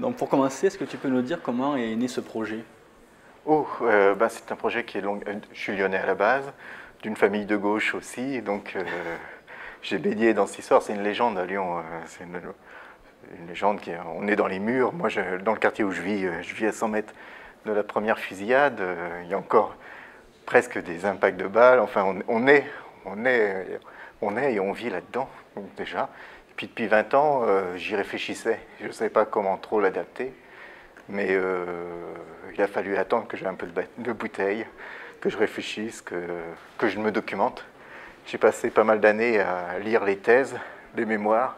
Donc pour commencer, est-ce que tu peux nous dire comment est né ce projet? C'est un projet qui est long. Je suis lyonnais à la base, d'une famille de gauche aussi, donc j'ai baigné dans cette histoire. C'est une légende à Lyon. C'est une légende on est dans les murs. Moi, dans le quartier où je vis à 100 mètres de la première fusillade. Il y a encore presque des impacts de balles. Enfin, on est et on vit là-dedans, donc déjà. Et puis depuis 20 ans, j'y réfléchissais. Je ne savais pas comment trop l'adapter. Mais il a fallu attendre que j'ai un peu de bouteille, que je réfléchisse, que je me documente. J'ai passé pas mal d'années à lire les thèses, les mémoires.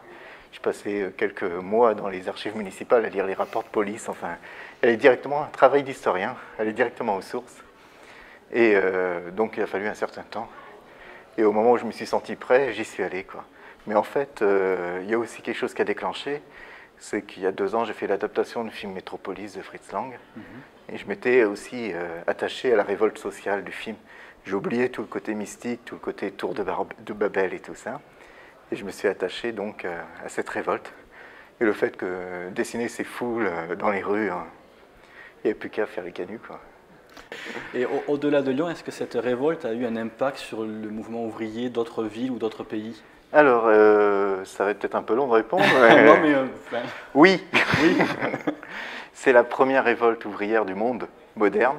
J'ai passé quelques mois dans les archives municipales à lire les rapports de police. Enfin, elle est directement un travail d'historien, elle est directement aux sources. Et donc il a fallu un certain temps. Et au moment où je me suis senti prêt, j'y suis allé, quoi. Mais en fait, il y a aussi quelque chose qui a déclenché. C'est qu'il y a 2 ans, j'ai fait l'adaptation du film Métropolis de Fritz Lang. Et je m'étais aussi attaché à la révolte sociale du film. J'ai oublié tout le côté mystique, tout le côté tour de Babel et tout ça. Et je me suis attaché donc à cette révolte. Et le fait que dessiner ces foules dans les rues, hein, il n'y avait plus qu'à faire les canuts, quoi. Et au-delà de Lyon, est-ce que cette révolte a eu un impact sur le mouvement ouvrier d'autres villes ou d'autres pays? Alors, ça va être peut-être un peu long de répondre. Non, mais Oui, oui. c'est la première révolte ouvrière du monde moderne.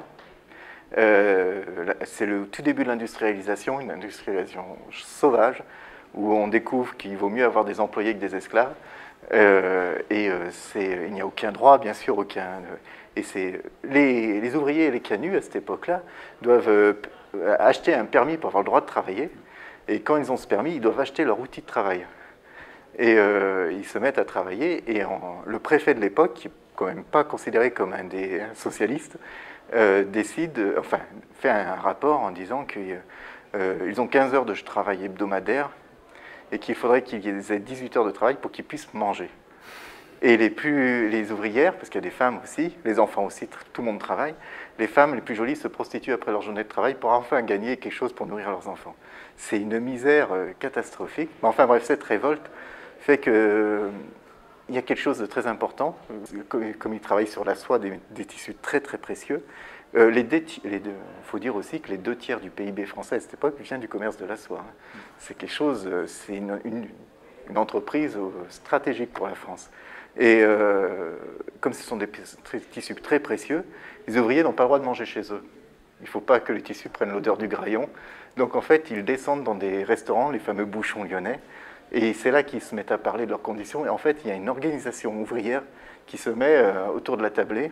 C'est le tout début de l'industrialisation, une industrialisation sauvage, où on découvre qu'il vaut mieux avoir des employés que des esclaves. Il n'y a aucun droit, bien sûr, et les ouvriers et les canuts, à cette époque-là, doivent acheter un permis pour avoir le droit de travailler. Et quand ils ont ce permis, ils doivent acheter leur outil de travail. Et ils se mettent à travailler. Et le préfet de l'époque, qui n'est quand même pas considéré comme un des socialistes, fait un rapport en disant qu'ils ont 15 heures de travail hebdomadaire et qu'il faudrait qu'ils aient 18 heures de travail pour qu'ils puissent manger. Et les ouvrières, parce qu'il y a des femmes aussi, les enfants aussi, tout le monde travaille, les femmes les plus jolies se prostituent après leur journée de travail pour enfin gagner quelque chose pour nourrir leurs enfants. C'est une misère catastrophique. Mais enfin bref, cette révolte fait qu'il y a quelque chose de très important. Comme ils travaillent sur la soie, des tissus très très précieux, il faut dire aussi que les 2 tiers du PIB français à cette époque vient du commerce de la soie. C'est quelque chose, c'est une entreprise stratégique pour la France. Et comme ce sont des tissus très précieux, les ouvriers n'ont pas le droit de manger chez eux. Il ne faut pas que les tissus prennent l'odeur du graillon. Donc en fait, ils descendent dans des restaurants, les fameux bouchons lyonnais, et c'est là qu'ils se mettent à parler de leurs conditions. Et en fait, il y a une organisation ouvrière qui se met autour de la tablée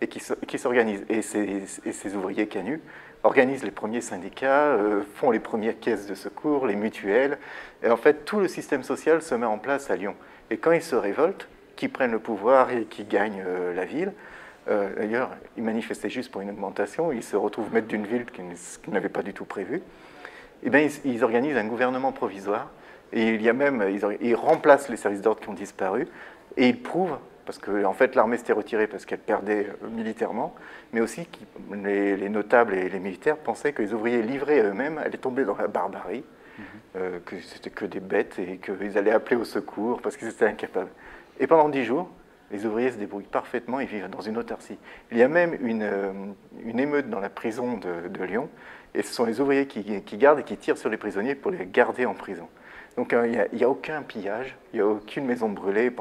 et qui s'organise. Et ces ouvriers canuts organisent les premiers syndicats, font les premières caisses de secours, les mutuelles. Et en fait, tout le système social se met en place à Lyon. Et quand ils se révoltent, qu'ils prennent le pouvoir et qu'ils gagnent la ville, d'ailleurs, ils manifestaient juste pour une augmentation, ils se retrouvent maîtres d'une ville qu'ils n'avaient pas du tout prévue, et bien ils organisent un gouvernement provisoire, et ils remplacent les services d'ordre qui ont disparu, et ils prouvent, parce que en fait l'armée s'était retirée parce qu'elle perdait militairement, mais aussi que les notables et les militaires pensaient que les ouvriers livrés à eux-mêmes allaient tomber dans la barbarie, que c'était que des bêtes et qu'ils allaient appeler au secours parce qu'ils étaient incapables. Et pendant 10 jours, les ouvriers se débrouillent parfaitement et vivent dans une autarcie. Il y a même une émeute dans la prison de Lyon, et ce sont les ouvriers qui gardent et qui tirent sur les prisonniers pour les garder en prison. Donc il n'y a aucun pillage, il n'y a aucune maison brûlée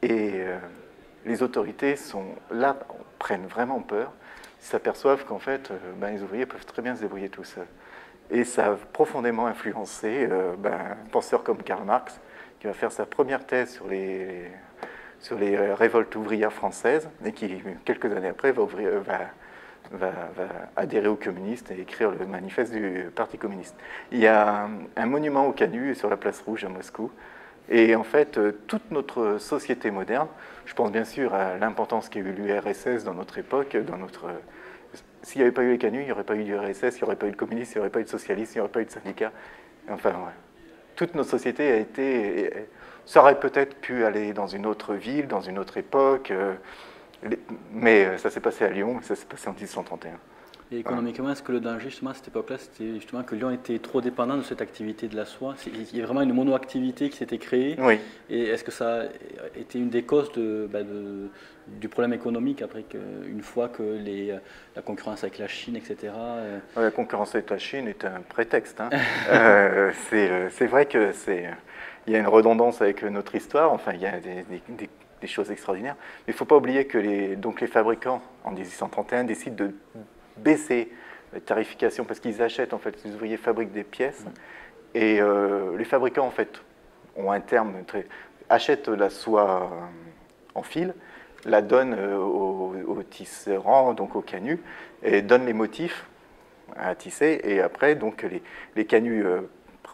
Et les autorités sont là, prennent vraiment peur, s'aperçoivent qu'en fait, les ouvriers peuvent très bien se débrouiller tout seuls. Et ça a profondément influencé un penseur comme Karl Marx, qui va faire sa première thèse sur les révoltes ouvrières françaises, et qui, quelques années après, va adhérer aux communistes et écrire le manifeste du Parti communiste. Il y a un monument aux canuts sur la place Rouge à Moscou. Et en fait, toute notre société moderne, je pense bien sûr à l'importance qu'a eu l'URSS dans notre époque, s'il n'y avait pas eu les canuts, il n'y aurait pas eu d'URSS, il n'y aurait pas eu de communistes, il n'y aurait pas eu de socialistes, il n'y aurait pas eu de syndicats. Enfin, ouais. Toute notre société a été... Ça aurait peut-être pu aller dans une autre ville, dans une autre époque, mais ça s'est passé à Lyon, ça s'est passé en 1831. Et économiquement, est-ce que le danger, justement, à cette époque-là, c'était justement que Lyon était trop dépendant de cette activité de la soie? Il y a vraiment une monoactivité qui s'était créée. Oui. Et est-ce que ça a été une des causes du problème économique après une fois que la concurrence avec la Chine, etc. La concurrence avec la Chine est un prétexte. Hein. C'est vrai que il y a une redondance avec notre histoire. Enfin, il y a des choses extraordinaires. Mais il ne faut pas oublier que les fabricants, en 1831, décident de baisser la tarification parce qu'ils achètent, en fait, les ouvriers fabriquent des pièces et les fabricants, en fait, ont un terme achètent la soie en fil, la donnent aux tisserands, donc aux canuts, et donnent les motifs à tisser et après, donc, les canuts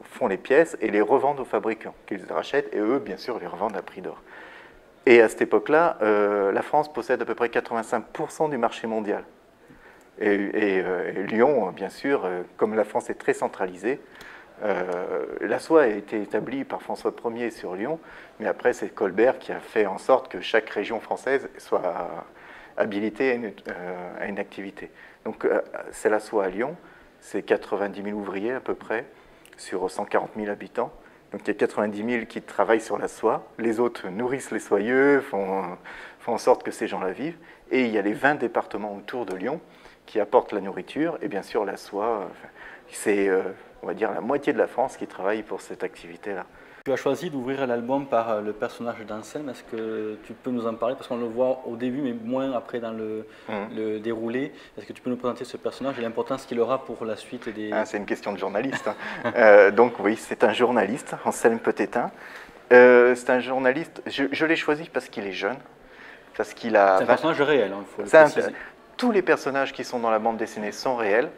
font les pièces et les revendent aux fabricants qu'ils rachètent et eux, bien sûr, les revendent à prix d'or. Et à cette époque-là, la France possède à peu près 85% du marché mondial. Et Lyon, bien sûr, comme la France est très centralisée, la soie a été établie par François Ier sur Lyon, mais après c'est Colbert qui a fait en sorte que chaque région française soit habilitée à une activité. Donc c'est la soie à Lyon, c'est 90 000 ouvriers à peu près, sur 140 000 habitants. Donc il y a 90 000 qui travaillent sur la soie, les autres nourrissent les soyeux, font en sorte que ces gens-là vivent, et il y a les 20 départements autour de Lyon qui apportent la nourriture, et bien sûr la soie, c'est on va dire la moitié de la France qui travaille pour cette activité-là. Tu as choisi d'ouvrir l'album par le personnage d'Anselme. Est-ce que tu peux nous en parler? Parce qu'on le voit au début, mais moins après dans le déroulé. Est-ce que tu peux nous présenter ce personnage et l'importance qu'il aura pour la suite des... C'est une question de journaliste. Hein. Donc oui, c'est un journaliste, Anselme Petétin. C'est un journaliste, je l'ai choisi parce qu'il est jeune. Parce qu'il a... C'est un personnage réel, il faut le préciser. Tous les personnages qui sont dans la bande dessinée sont réels.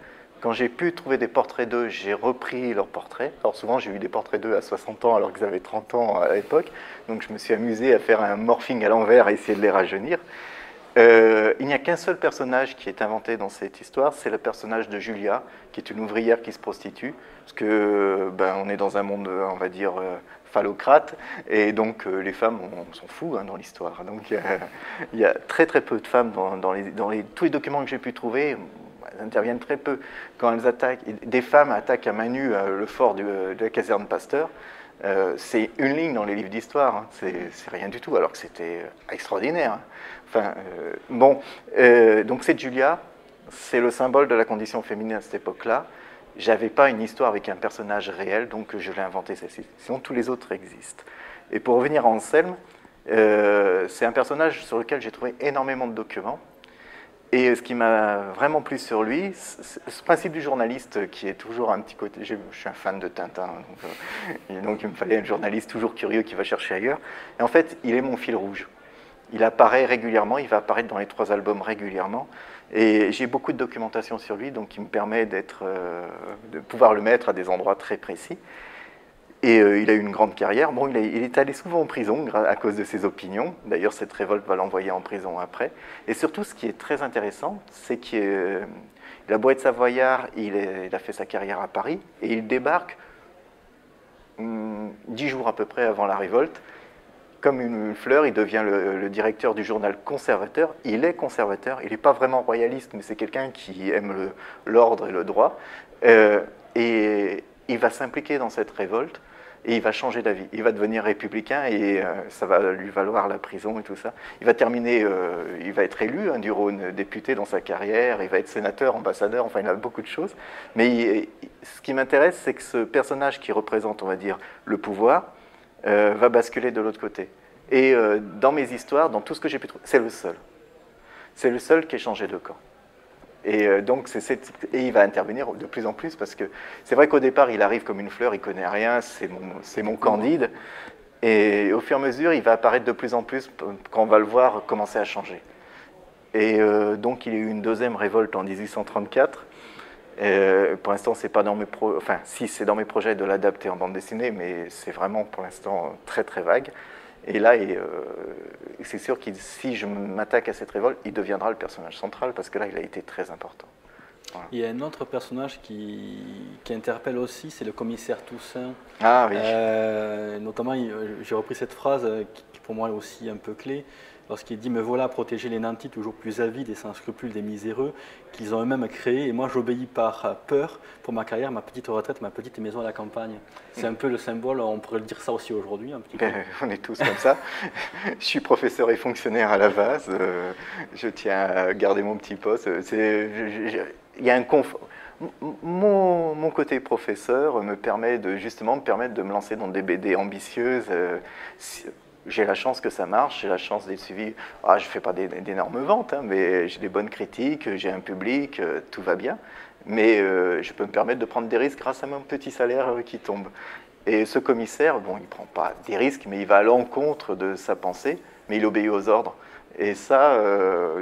Quand j'ai pu trouver des portraits d'eux, j'ai repris leurs portraits. Alors souvent, j'ai eu des portraits d'eux à 60 ans alors qu'ils avaient 30 ans à l'époque. Donc je me suis amusé à faire un morphing à l'envers et essayer de les rajeunir. Il n'y a qu'un seul personnage qui est inventé dans cette histoire, c'est le personnage de Julia, qui est une ouvrière qui se prostitue. Parce que on est dans un monde, on va dire, phallocrate, et donc les femmes, on s'en fout dans l'histoire. Donc il y a très très peu de femmes dans tous les documents que j'ai pu trouver. Elles interviennent très peu. Quand elles attaquent, des femmes attaquent à main nue le fort de la caserne Pasteur, c'est une ligne dans les livres d'histoire, hein. C'est rien du tout, alors que c'était extraordinaire. Hein. Enfin, donc c'est Julia, c'est le symbole de la condition féminine à cette époque-là. J'avais pas une histoire avec un personnage réel, donc je l'ai inventé celle-ci. Sinon, tous les autres existent. Et pour revenir à Anselme, c'est un personnage sur lequel j'ai trouvé énormément de documents. Et ce qui m'a vraiment plu sur lui, ce principe du journaliste qui est toujours un petit côté... Je suis un fan de Tintin, donc il me fallait un journaliste toujours curieux qui va chercher ailleurs. Et en fait, il est mon fil rouge. Il apparaît régulièrement, il va apparaître dans les 3 albums régulièrement. Et j'ai beaucoup de documentation sur lui, donc qui me permet de pouvoir le mettre à des endroits très précis. Et il a eu une grande carrière. Bon, il est allé souvent en prison à cause de ses opinions. D'ailleurs, cette révolte va l'envoyer en prison après. Et surtout, ce qui est très intéressant, c'est qu'il a beau être savoyard, il a fait sa carrière à Paris, et il débarque 10 jours à peu près avant la révolte. Comme une fleur, il devient le directeur du journal conservateur. Il est conservateur, il n'est pas vraiment royaliste, mais c'est quelqu'un qui aime l'ordre et le droit. Et il va s'impliquer dans cette révolte. Et il va changer d'avis. Il va devenir républicain et ça va lui valoir la prison et tout ça. Il va terminer, il va être élu du Rhône député dans sa carrière, il va être sénateur, ambassadeur, enfin il a beaucoup de choses. Mais ce qui m'intéresse, c'est que ce personnage qui représente, on va dire, le pouvoir, va basculer de l'autre côté. Et dans mes histoires, dans tout ce que j'ai pu trouver, c'est le seul. C'est le seul qui est changé de camp. Et donc, il va intervenir de plus en plus parce que c'est vrai qu'au départ, il arrive comme une fleur, il ne connaît rien, c'est mon Candide. Et au fur et à mesure, il va apparaître de plus en plus quand on va le voir commencer à changer. Et donc, il y a eu une 2e révolte en 1834. Pour l'instant, c'est pas dans mes enfin, si, c'est dans mes projets de l'adapter en bande dessinée, mais c'est vraiment pour l'instant très très vague. Et là, c'est sûr que si je m'attaque à cette révolte, il deviendra le personnage central, parce que là, il a été très important. Voilà. Il y a un autre personnage qui interpelle aussi, c'est le commissaire Toussaint. Ah oui. Notamment, j'ai repris cette phrase qui pour moi est aussi un peu clé. lorsqu'il dit « Me voilà protéger les nantis toujours plus avides et sans scrupules des miséreux qu'ils ont eux-mêmes créés, et moi j'obéis par peur pour ma carrière, ma petite retraite, ma petite maison à la campagne ». C'est un peu le symbole, on pourrait le dire ça aussi aujourd'hui un petit peu. On est tous comme ça. Je suis professeur et fonctionnaire à la base, je tiens à garder mon petit poste. Il y a un confort. Mon côté professeur me permet de me lancer dans des BD ambitieuses. J'ai la chance que ça marche, j'ai la chance d'être suivi. Je ne fais pas d'énormes ventes, hein, mais j'ai des bonnes critiques, j'ai un public, tout va bien. Mais je peux me permettre de prendre des risques grâce à mon petit salaire qui tombe. Et ce commissaire, bon, il ne prend pas des risques, mais il va à l'encontre de sa pensée, mais il obéit aux ordres. Et ça,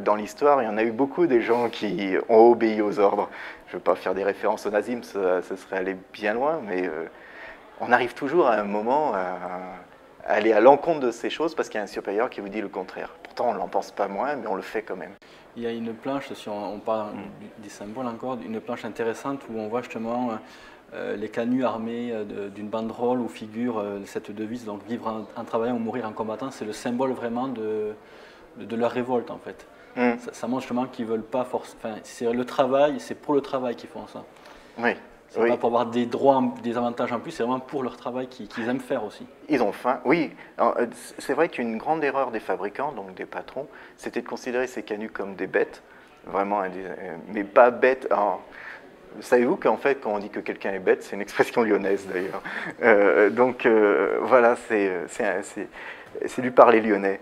dans l'histoire, il y en a eu beaucoup des gens qui ont obéi aux ordres. Je ne veux pas faire des références au nazisme, ça serait aller bien loin, mais on arrive toujours à un moment à aller à l'encontre de ces choses parce qu'il y a un supérieur qui vous dit le contraire. Pourtant, on ne l'en pense pas moins, mais on le fait quand même. Il y a une planche, si on parle des symboles encore, une planche intéressante où on voit justement les canuts armés d'une banderole où figure cette devise, donc vivre en travaillant ou mourir en combattant, c'est le symbole vraiment de leur révolte en fait. Ça montre justement qu'ils veulent pas c'est le travail, c'est pour le travail qu'ils font ça. Oui. C'est pas pour avoir des droits, des avantages en plus, c'est vraiment pour leur travail qu'ils aiment faire aussi. Ils ont faim, oui. C'est vrai qu'une grande erreur des fabricants, donc des patrons, c'était de considérer ces canuts comme des bêtes, vraiment, mais pas bêtes. Savez-vous qu'en fait, quand on dit que quelqu'un est bête, c'est une expression lyonnaise d'ailleurs. Donc voilà, c'est du parler lyonnais.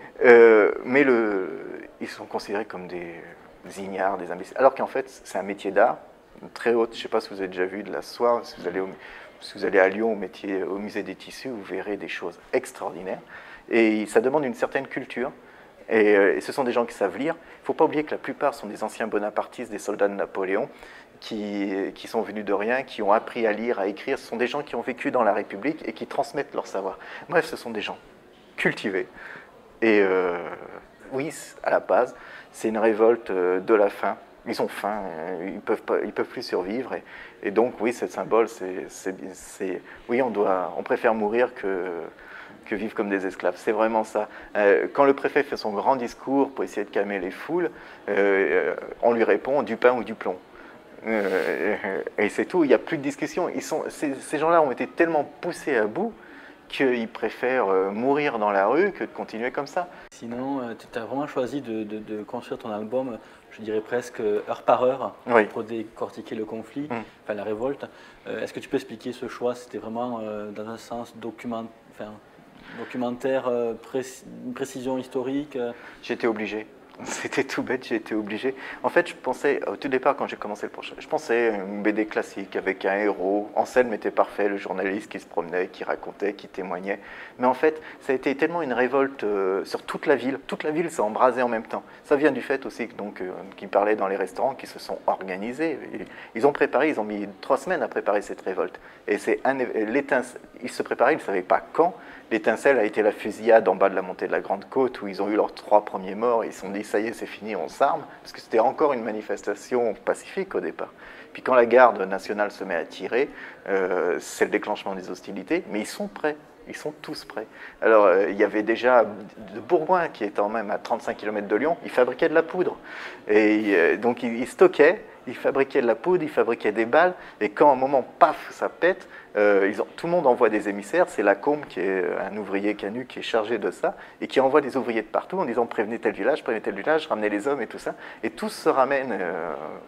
Mais ils sont considérés comme des ignares, des imbéciles. Alors qu'en fait, c'est un métier d'art, très haute. Je ne sais pas si vous avez déjà vu de la soie, si vous allez à Lyon au musée des tissus, vous verrez des choses extraordinaires. Et ça demande une certaine culture. Et ce sont des gens qui savent lire. Il ne faut pas oublier que la plupart sont des anciens bonapartistes, des soldats de Napoléon, qui sont venus de rien, qui ont appris à lire, à écrire. Ce sont des gens qui ont vécu dans la République et qui transmettent leur savoir. Bref, ce sont des gens cultivés. Et oui, à la base, c'est une révolte de la faim. Ils ont faim, ils peuvent plus survivre. Et donc, oui, ce symbole, oui, on préfère mourir que vivre comme des esclaves. C'est vraiment ça. Quand le préfet fait son grand discours pour essayer de calmer les foules, on lui répond du pain ou du plomb. Et c'est tout, il n'y a plus de discussion. Ces gens-là ont été tellement poussés à bout qu'ils préfèrent mourir dans la rue que de continuer comme ça. Sinon, tu as vraiment choisi de construire ton album, je dirais presque heure par heure, oui, pour décortiquer le conflit, enfin la révolte. Est-ce que tu peux expliquer ce choix? C'était vraiment dans un sens documentaire, une précision historique? J'étais obligé. C'était tout bête, j'ai été obligé. En fait, je pensais, au tout départ, quand j'ai commencé le projet, je pensais à une BD classique avec un héros. Anselme était parfait, le journaliste qui se promenait, qui racontait, qui témoignait. Mais en fait, ça a été tellement une révolte sur toute la ville. Toute la ville s'est embrasée en même temps. Ça vient du fait aussi qu'ils parlaient dans les restaurants, qui se sont organisés. Ils ont mis 3 semaines à préparer cette révolte. Et ils se préparaient, ils ne savaient pas quand. L'étincelle a été la fusillade en bas de la montée de la Grande Côte où ils ont eu leurs 3 premiers morts et ils se sont dit ça y est, c'est fini, on s'arme, parce que c'était encore une manifestation pacifique au départ. Puis quand la garde nationale se met à tirer, c'est le déclenchement des hostilités, mais ils sont prêts. Ils sont tous prêts. Alors, il y avait déjà de Bourgoin, qui étant même à 35 km de Lyon, il fabriquait de la poudre. Et donc, il stockait, il fabriquait de la poudre, il fabriquait des balles, et quand à un moment, paf, ça pète, tout le monde envoie des émissaires. C'est Lacombe, qui est un ouvrier canut, qui est chargé de ça, et qui envoie des ouvriers de partout en disant prévenez tel village, ramenez les hommes et tout ça. Et tous se ramènent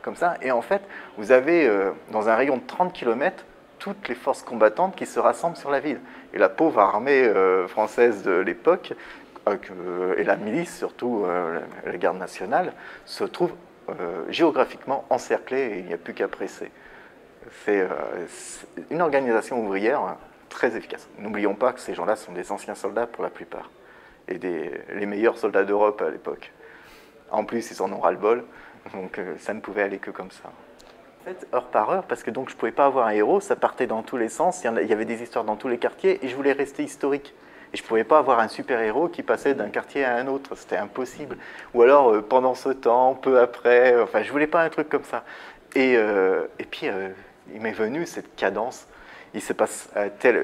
comme ça. Et en fait, vous avez, dans un rayon de 30 km, toutes les forces combattantes qui se rassemblent sur la ville. Et la pauvre armée française de l'époque, et la milice, surtout la garde nationale, se trouve géographiquement encerclée et il n'y a plus qu'à presser. C'est une organisation ouvrière très efficace. N'oublions pas que ces gens-là sont des anciens soldats pour la plupart, et les meilleurs soldats d'Europe à l'époque. En plus, ils en ont ras-le-bol, donc ça ne pouvait aller que comme ça. En fait, heure par heure, parce que donc je ne pouvais pas avoir un héros, ça partait dans tous les sens, il y avait des histoires dans tous les quartiers, et je voulais rester historique. Et je ne pouvais pas avoir un super-héros qui passait d'un quartier à un autre, c'était impossible. Ou alors, pendant ce temps, peu après, enfin, je ne voulais pas un truc comme ça. Et puis, il m'est venu cette cadence. il se passe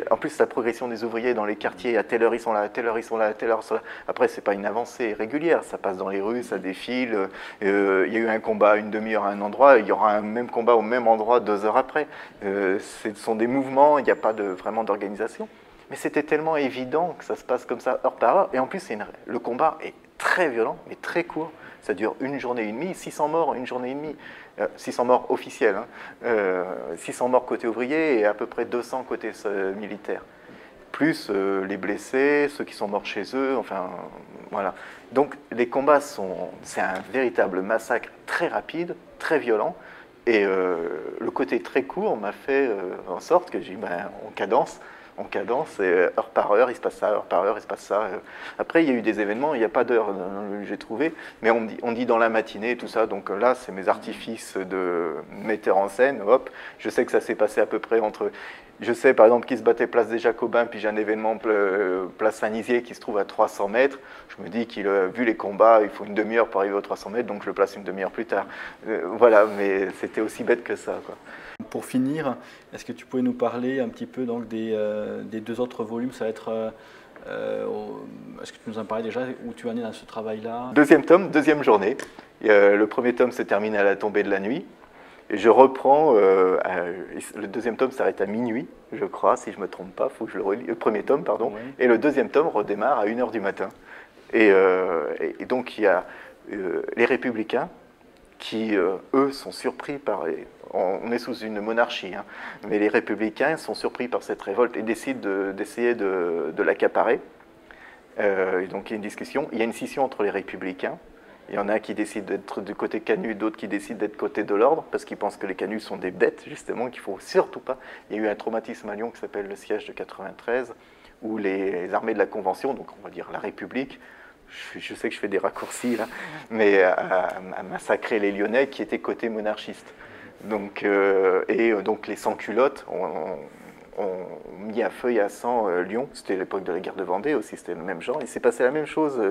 en plus la progression des ouvriers dans les quartiers, à telle heure ils sont là, à telle heure ils sont là, à telle heure ils sont là. Après, c'est pas une avancée régulière, ça passe dans les rues, ça défile. Il y a eu un combat une demi-heure à un endroit, il y aura un même combat au même endroit 2 heures après. Ce sont des mouvements, il n'y a pas vraiment d'organisation. Mais c'était tellement évident que ça se passe comme ça heure par heure. Et en plus, le combat est très violent, mais très court. Ça dure 1 journée et demie, 600 morts en 1 journée et demie. 600 morts officiels, hein. 600 morts côté ouvrier et à peu près 200 côté militaire. Plus les blessés, ceux qui sont morts chez eux, enfin voilà. Donc les combats c'est un véritable massacre très rapide, très violent. Et le côté très court m'a fait en sorte que j'ai dit, en cadence, et heure par heure, il se passe ça, heure par heure, il se passe ça. Après, il y a eu des événements, il n'y a pas d'heure, j'ai trouvé, mais on dit dans la matinée, tout ça, donc là, c'est mes artifices de metteur en scène, hop, je sais que ça s'est passé à peu près entre... Je sais, par exemple, qu'ils se battaient place des Jacobins, puis j'ai un événement place Saint-Nizier qui se trouve à 300 mètres. Je me dis qu'il a vu les combats, il faut 1 demi-heure pour arriver aux 300 mètres, donc je le place 1 demi-heure plus tard. Voilà, mais c'était aussi bête que ça, quoi. Pour finir, est-ce que tu pouvais nous parler un petit peu donc, des 2 autres volumes? Ça va être, est-ce que tu nous en parlais déjà, où tu en es dans ce travail-là? 2e tome, 2e journée. Le 1er tome se termine à la tombée de la nuit. Et je reprends, le 2e tome s'arrête à minuit, je crois, si je ne me trompe pas, il faut que je le relis, le 1er tome, pardon, oui. Et le 2e tome redémarre à 1h du matin. Et donc il y a les Républicains qui, eux, sont surpris par... On est sous une monarchie, hein, mais les Républicains sont surpris par cette révolte et décident d'essayer de l'accaparer. Donc il y a une discussion, il y a une scission entre les Républicains. Il y en a qui décident d'être du côté Canuts, d'autres qui décident d'être côté de l'ordre, parce qu'ils pensent que les Canuts sont des bêtes, justement, qu'il ne faut surtout pas. Il y a eu un traumatisme à Lyon qui s'appelle le siège de 93, où les armées de la Convention, donc on va dire la République, je sais que je fais des raccourcis là, mais a massacré les Lyonnais qui étaient côté monarchiste. Donc, donc les sans-culottes ont mis à feu et à sang Lyon. C'était l'époque de la guerre de Vendée aussi, c'était le même genre. Il s'est passé la même chose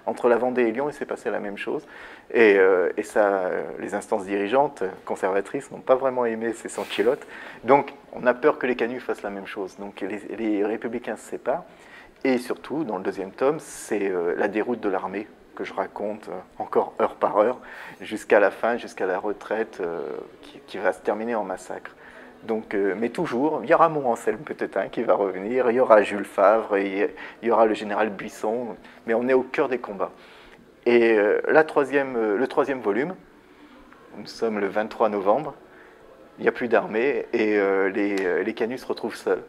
entre la Vendée et Lyon, il s'est passé la même chose. Et ça, les instances dirigeantes conservatrices n'ont pas vraiment aimé ces sans-culottes. Donc on a peur que les Canuts fassent la même chose. Donc les Républicains se séparent. Et surtout, dans le 2e tome, c'est la déroute de l'armée que je raconte encore heure par heure, jusqu'à la fin, jusqu'à la retraite, qui va se terminer en massacre. Donc, mais toujours, il y aura Montrancelme peut-être qui va revenir, il y aura Jules Favre, il y aura le général Buisson, mais on est au cœur des combats. Et le 3e volume, nous sommes le 23 novembre, il n'y a plus d'armée et les Canuts se retrouvent seuls.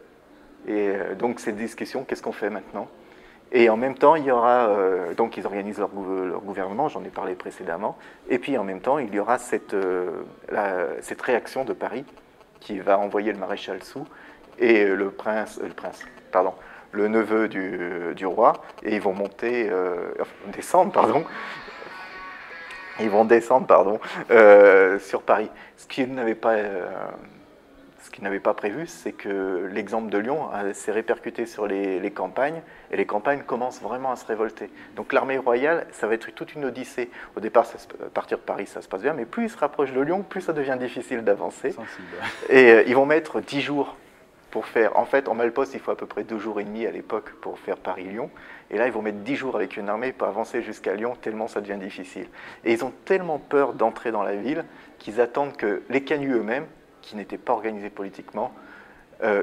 Et donc cette discussion, qu'est-ce qu'on fait maintenant? Et en même temps, il y aura, donc ils organisent leur gouvernement, j'en ai parlé précédemment, et puis en même temps, il y aura cette réaction de Paris qui va envoyer le maréchal Soult et le neveu du roi, et ils vont descendre sur Paris. Ce qu'ils n'avaient pas prévu, c'est que l'exemple de Lyon s'est répercuté sur les campagnes, et les campagnes commencent vraiment à se révolter. Donc l'armée royale, ça va être toute une odyssée. Au départ, à partir de Paris, ça se passe bien, mais plus ils se rapprochent de Lyon, plus ça devient difficile d'avancer. Et ils vont mettre 10 jours pour faire... En fait, en Malposte, il faut à peu près 2 jours et demi à l'époque pour faire Paris-Lyon. Et là, ils vont mettre 10 jours avec une armée pour avancer jusqu'à Lyon, tellement ça devient difficile. Et ils ont tellement peur d'entrer dans la ville qu'ils attendent que les Canuts eux-mêmes, qui n'étaient pas organisés politiquement,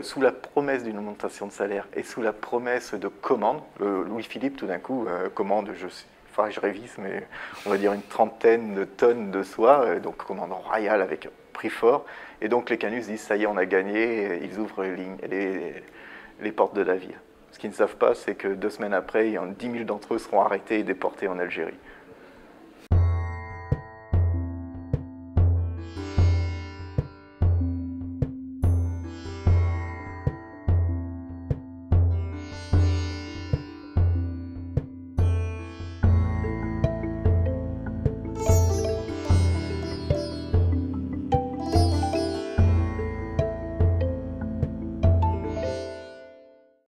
sous la promesse d'une augmentation de salaire et sous la promesse de commande, Louis-Philippe, tout d'un coup, commande, je révise, mais on va dire une 30aine de tonnes de soie, donc commande royale avec prix fort. Et donc les Canuts disent, ça y est, on a gagné, ils ouvrent les portes de la ville. Ce qu'ils ne savent pas, c'est que 2 semaines après, 10 000 d'entre eux seront arrêtés et déportés en Algérie.